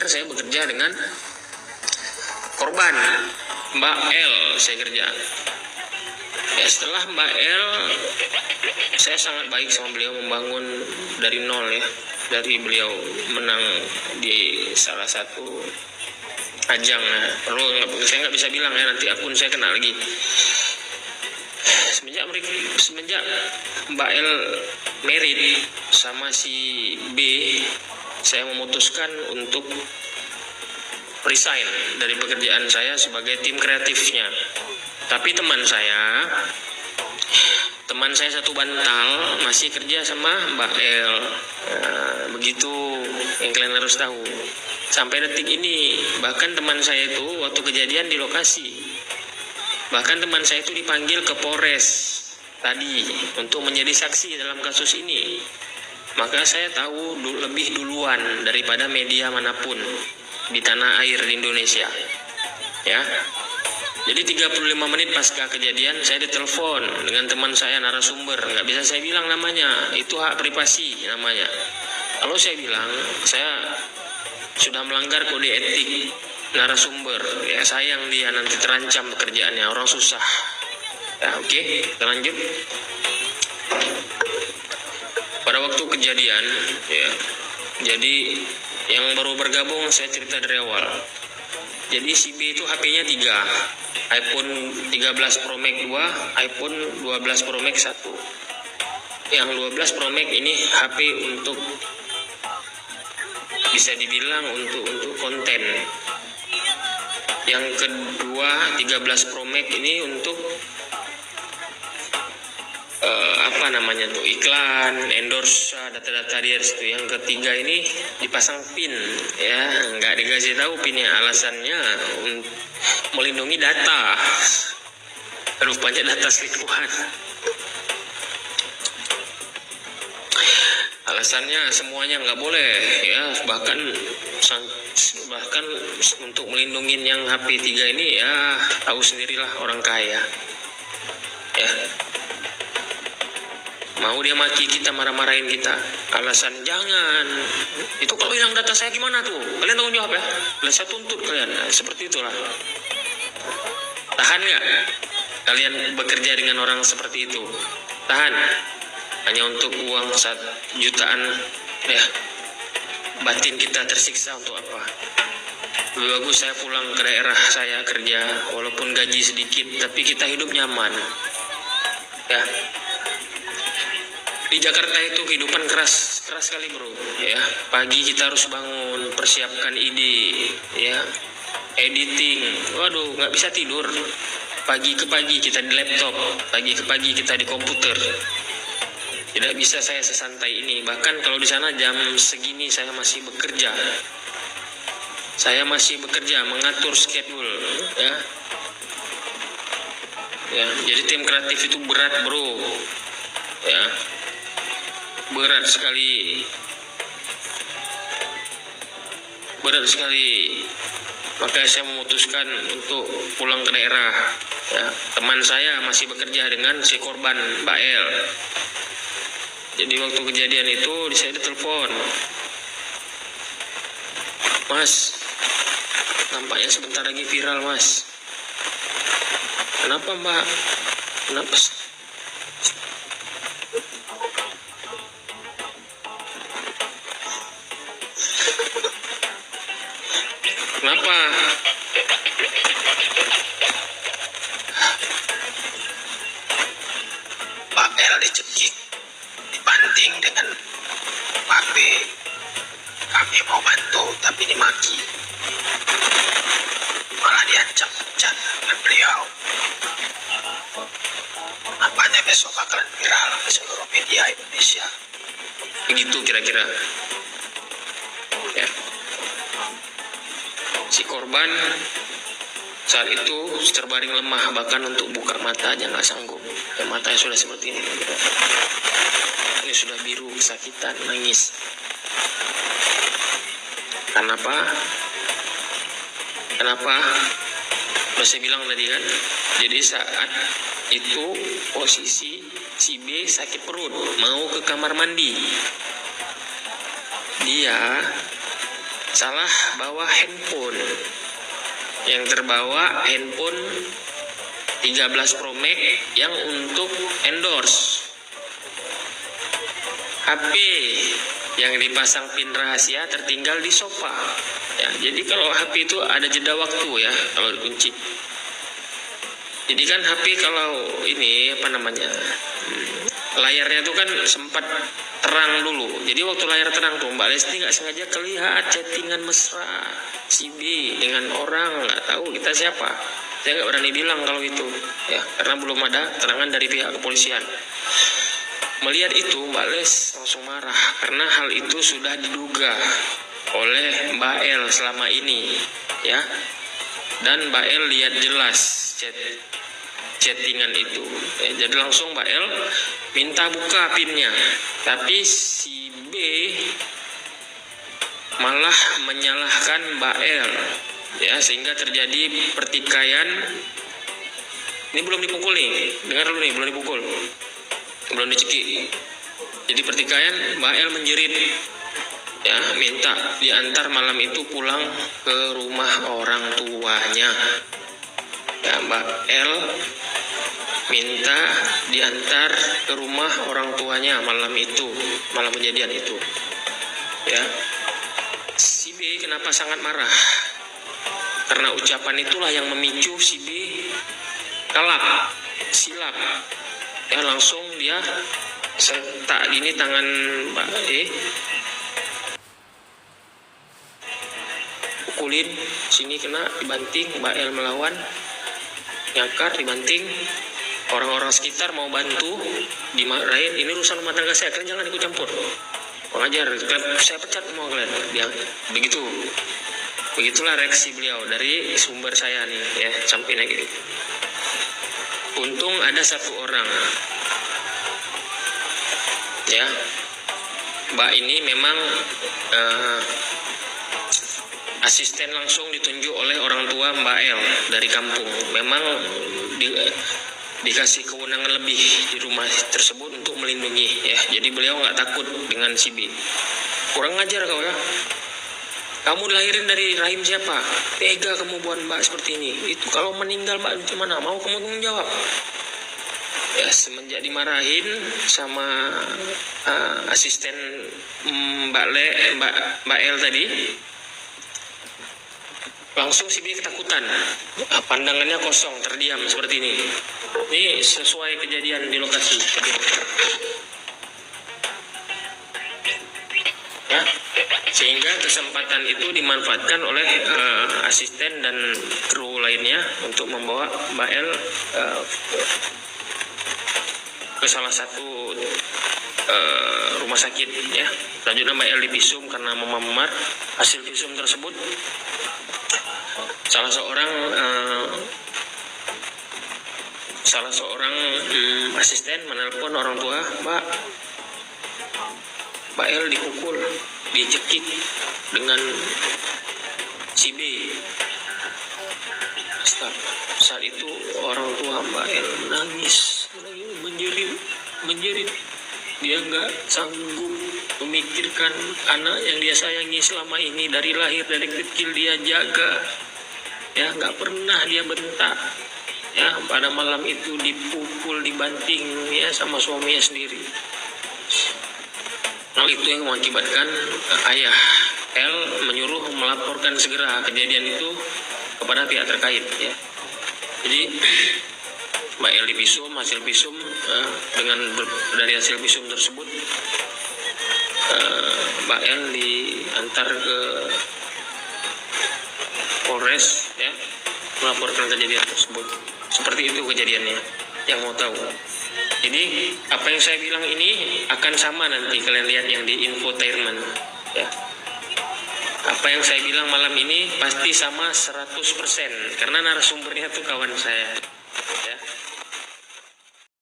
saya bekerja dengan korban Mbak L, saya kerja. Ya, setelah Mbak L, saya sangat baik sama beliau, membangun dari nol ya, dari beliau menang di salah satu ajang. Saya nggak bisa bilang ya, nanti akun saya kena lagi. Semenjak Mbak L married sama si B, saya memutuskan untuk resign dari pekerjaan saya sebagai tim kreatifnya. Tapi teman saya satu bantal masih kerja sama Mbak L. Nah, begitu yang kalian harus tahu. Sampai detik ini, bahkan teman saya itu waktu kejadian di lokasi, bahkan teman saya itu dipanggil ke Polres tadi untuk menjadi saksi dalam kasus ini. Maka saya tahu lebih duluan daripada media manapun di tanah air di Indonesia. Ya. Jadi 35 menit pasca kejadian saya ditelepon dengan teman saya narasumber. Nggak bisa saya bilang namanya, itu hak privasi namanya. Kalau saya bilang, saya sudah melanggar kode etik narasumber. Ya, sayang dia nanti terancam pekerjaannya, orang susah. Ya, oke, kita lanjut. Pada waktu kejadian, ya, jadi yang baru bergabung saya cerita dari awal. Jadi si B itu HP-nya 3, iPhone 13 Pro Max 2, iPhone 12 Pro Max 1. Yang 12 Pro Max ini HP untuk, bisa dibilang untuk konten. Yang kedua 13 Pro Max ini untuk iklan, endorse, data-data dia situ. Yang ketiga ini dipasang pin, ya, nggak dikasih tahu pinnya, alasannya melindungi data. Rupanya data selingkuhan. Alasannya semuanya nggak boleh, ya, bahkan untuk melindungi yang HP 3 ini, ya, tahu sendirilah orang kaya, ya. Mau dia maki kita, marah-marahin kita, alasan jangan. Itu kalau hilang data saya gimana tuh? Kalian tanggung jawab ya. Saya tuntut kalian. Nah, seperti itulah. Tahan nggak kalian bekerja dengan orang seperti itu? Tahan. Hanya untuk uang 1 jutaan, ya. Batin kita tersiksa untuk apa? Lebih bagus saya pulang ke daerah saya kerja, walaupun gaji sedikit, tapi kita hidup nyaman, ya. Di Jakarta itu kehidupan keras sekali bro, ya. Pagi kita harus bangun, persiapkan ide, ya, editing. Waduh, nggak bisa tidur. Pagi ke pagi kita di laptop, pagi ke pagi kita di komputer. Tidak bisa saya sesantai ini. Bahkan kalau di sana jam segini saya masih bekerja. Saya masih bekerja, mengatur schedule, ya. Ya, jadi tim kreatif itu berat bro, ya. Berat sekali. Maka saya memutuskan untuk pulang ke daerah, ya. Teman saya masih bekerja dengan si korban Mbak L. Jadi waktu kejadian itu saya ditelepon, Mas, nampaknya sebentar lagi viral mas. Kenapa mbak? Kenapa? Kenapa? Pak L dicekik, dibanting dengan Pak B. Kami mau bantu tapi dimaki. Malah diancam dengan beliau. Nampaknya besok bakalan viral ke seluruh media Indonesia. Begitu kira-kira. Ya. Si korban saat itu terbaring lemah, bahkan untuk buka mata aja nggak sanggup. Ya, matanya sudah seperti ini. Ini sudah biru, kesakitan, nangis. Kenapa? Udah saya bilang tadi kan. Jadi saat itu posisi si B sakit perut, mau ke kamar mandi. Dia salah bawa handphone. Yang terbawa handphone 13 Pro Max yang untuk endorse. HP yang dipasang pin rahasia tertinggal di sofa. Ya, jadi kalau HP itu ada jeda waktu ya kalau dikunci. Jadi kan HP kalau ini apa namanya, layarnya itu kan sempat terang dulu. Jadi waktu layar terang tuh Mbak Lesti nggak sengaja kelihatan chattingan mesra si B dengan orang nggak tahu kita siapa. Saya nggak berani bilang kalau itu ya, karena belum ada keterangan dari pihak kepolisian. Melihat itu Mbak Les langsung marah karena hal itu sudah diduga oleh Mbak L selama ini ya. Dan Mbak L lihat jelas chattingan itu ya, jadi langsung Mbak L minta buka pinnya, tapi si B malah menyalahkan Mbak L ya, sehingga terjadi pertikaian. Ini belum dipukul nih, dengar dulu nih, belum dipukul, belum dicekik. Jadi pertikaian, Mbak L menjerit ya, minta diantar malam itu pulang ke rumah orang tuanya ya. Mbak L minta diantar ke rumah orang tuanya malam itu, malam kejadian itu ya. Si B kenapa sangat marah? Karena ucapan itulah yang memicu si B kalap, silap ya, langsung dia sentak gini tangan Mbak E, pukulin sini, kena, dibanting. Mbak L melawan, nyakar, dibanting. Orang-orang sekitar mau bantu, dimarahin. Ini urusan rumah tangga saya, kalian jangan ikut campur. Pengajar, saya pecat mau kalian. Dia begitu. Begitulah reaksi beliau dari sumber saya nih ya, sampai gitu. Untung ada satu orang ya, Mbak ini memang asisten langsung ditunjuk oleh orang tua Mbak L dari kampung. Memang dikasih kewenangan lebih di rumah tersebut untuk melindungi ya. Jadi beliau nggak takut dengan si B. Kurang ngajar kau ya. Kamu dilahirin dari rahim siapa? Tega kamu buat Mbak seperti ini. Itu kalau meninggal Mbak gimana? Mau kamu tanggung jawab? Ya, semenjak dimarahin sama asisten Mbak L tadi, langsung si B ketakutan. Pandangannya kosong, terdiam seperti ini. Ini sesuai kejadian di lokasi. Ya, sehingga kesempatan itu dimanfaatkan oleh asisten dan kru lainnya untuk membawa Mbak L ke salah satu rumah sakit ya. Selanjutnya Mbak L divisum karena memamar. Hasil visum tersebut salah seorang asisten menelpon orang tua, Mbak L dipukul, dicekik dengan si B. Saat itu orang tua Mbak L menangis, menjerit. Dia nggak sanggup memikirkan anak yang dia sayangi selama ini, dari lahir, dari kecil dia jaga ya, nggak pernah dia bentak ya. Pada malam itu dipukul, dibanting ya sama suaminya sendiri. Hal itu yang mengakibatkan ayah L menyuruh melaporkan segera kejadian itu kepada pihak terkait ya. Jadi Mbak L divisum, hasil visum dari hasil visum tersebut Mbak L diantar ke Polres ya, melaporkan kejadian tersebut. Seperti itu kejadiannya, yang mau tahu. Jadi apa yang saya bilang ini akan sama nanti kalian lihat yang di infotainment ya. Apa yang saya bilang malam ini pasti sama 100% karena narasumbernya tuh kawan saya.